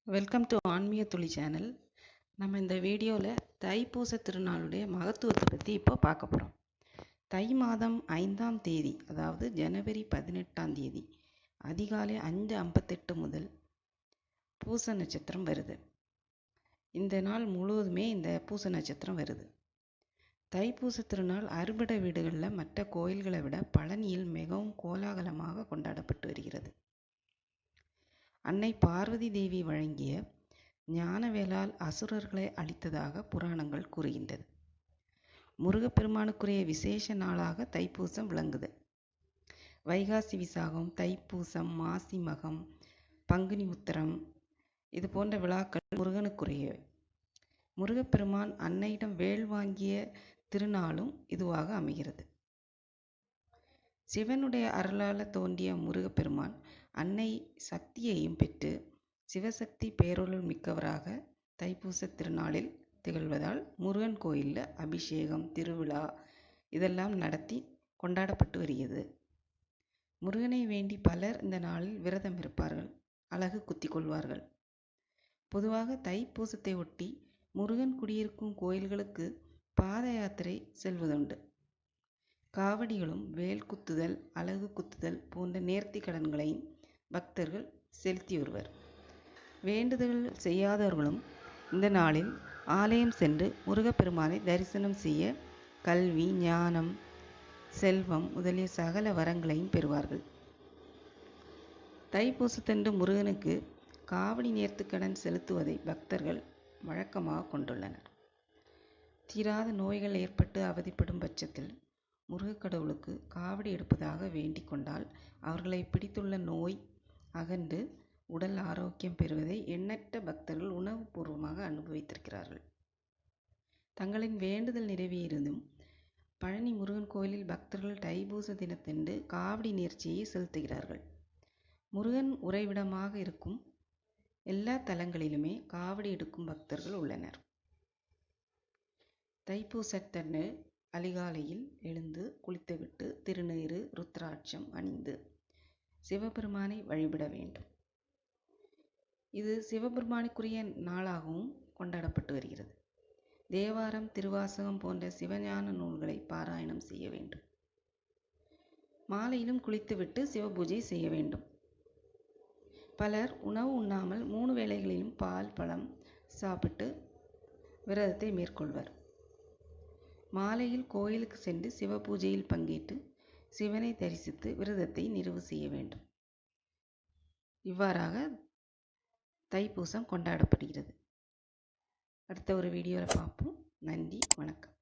Welcome to ஆன்மீக துளி channel. நம்ம இந்த வீடியோவில் தைப்பூச திருநாளுடைய மகத்துவத்தை பற்றி இப்போ பார்க்க போகிறோம். தை மாதம் 5ஆம் தேதி, அதாவது ஜனவரி 18ஆம் தேதி அதிகாலை 5:58 முதல் பூச நட்சத்திரம் வருது. இந்த நாள் முழுவதுமே இந்த பூச நட்சத்திரம் வருது. தைப்பூச திருநாள் அறுபடை வீடுகளில் மற்ற கோயில்களை விட பழனியில் மிகவும் கோலாகலமாக கொண்டாடப்பட்டு வருகிறது. அன்னை பார்வதி தேவி வழங்கிய ஞானவேலால் அசுரர்களை அழித்ததாக புராணங்கள் கூறுகின்றது. முருகப்பெருமானுக்குரிய விசேஷ நாளாக தைப்பூசம் விளங்குது. வைகாசி விசாகம், தைப்பூசம், மாசி மகம், பங்குனி உத்திரம் இது போன்ற விழாக்கள் முருகனுக்குரியவை. முருகப்பெருமான் அன்னையிடம் வேல் வாங்கிய திருநாளும் இதுவாக அமைகிறது. சிவனுடைய அருளால் தோன்றிய முருகப்பெருமான் அன்னை சக்தியையும் பெற்று சிவசக்தி பேரொருள் மிக்கவராக தைப்பூச திருநாளில் திகழ்வதால் முருகன் கோயிலில் அபிஷேகம், திருவிழா இதெல்லாம் நடத்தி கொண்டாடப்பட்டு வருகிறது. முருகனை வேண்டி பலர் இந்த நாளில் விரதம் இருப்பார்கள், அலகு குத்தி கொள்வார்கள். பொதுவாக தைப்பூசத்தை ஒட்டி முருகன் குடியிருக்கும் கோயில்களுக்கு பாத யாத்திரை செல்வதுண்டு. காவடிகளும் வேல் குத்துதல், அலகு குத்துதல் போன்ற நேர்த்தி கடன்களை பக்தர்கள் செலுத்தி வருவர். வேண்டுதல்கள் செய்யாதவர்களும் இந்த நாளில் ஆலயம் சென்று முருகப்பெருமானை தரிசனம் செய்ய கல்வி, ஞானம், செல்வம் முதலிய சகல வரங்களையும் பெறுவார்கள். தைப்பூசத்தன்று முருகனுக்கு காவடி நேர்த்திக்கடன் செலுத்துவதை பக்தர்கள் வழக்கமாக கொண்டுள்ளனர். தீராத நோய்கள் ஏற்பட்டு அவதிப்படும் பட்சத்தில் முருகக்கடவுளுக்கு காவடி எடுப்பதாக வேண்டிக் கொண்டால் அவர்களை பிடித்துள்ள நோய் அகன்று உடல் ஆரோக்கியம் பெறுவதை எண்ணற்ற பக்தர்கள் உணவுபூர்வமாக அனுபவித்திருக்கிறார்கள். தங்களின் வேண்டுதல் நிறைவேறும் பழனி முருகன் கோயிலில் பக்தர்கள் தைப்பூச தினத்தன்று காவடி நேர்ச்சியை செலுத்துகிறார்கள். முருகன் உறைவிடமாக இருக்கும் எல்லா தலங்களிலுமே காவடி எடுக்கும் பக்தர்கள் உள்ளனர். தைப்பூசத்தன்று அதிகாலையில் எழுந்து குளித்துவிட்டு திருநீறு, ருத்ராட்சம் அணிந்து சிவபெருமானை வழிபட வேண்டும். இது சிவபெருமானுக்குரிய நாளாகவும் கொண்டாடப்பட்டு வருகிறது. தேவாரம், திருவாசகம் போன்ற சிவஞான நூல்களை பாராயணம் செய்ய வேண்டும். மாலையிலும் குளித்துவிட்டு சிவபூஜை செய்ய வேண்டும். பலர் உணவு உண்ணாமல் 3 வேளைகளிலும் பால், பழம் சாப்பிட்டு விரதத்தை மேற்கொள்வர். மாலையில் கோயிலுக்கு சென்று சிவபூஜையில் பங்கேற்று சிவனை தரிசித்து விரதத்தை நிறைவு செய்ய வேண்டும். இவ்வாறாக தைப்பூசம் கொண்டாடப்படுகிறது. அடுத்த ஒரு வீடியோவில் பார்ப்போம். நன்றி, வணக்கம்.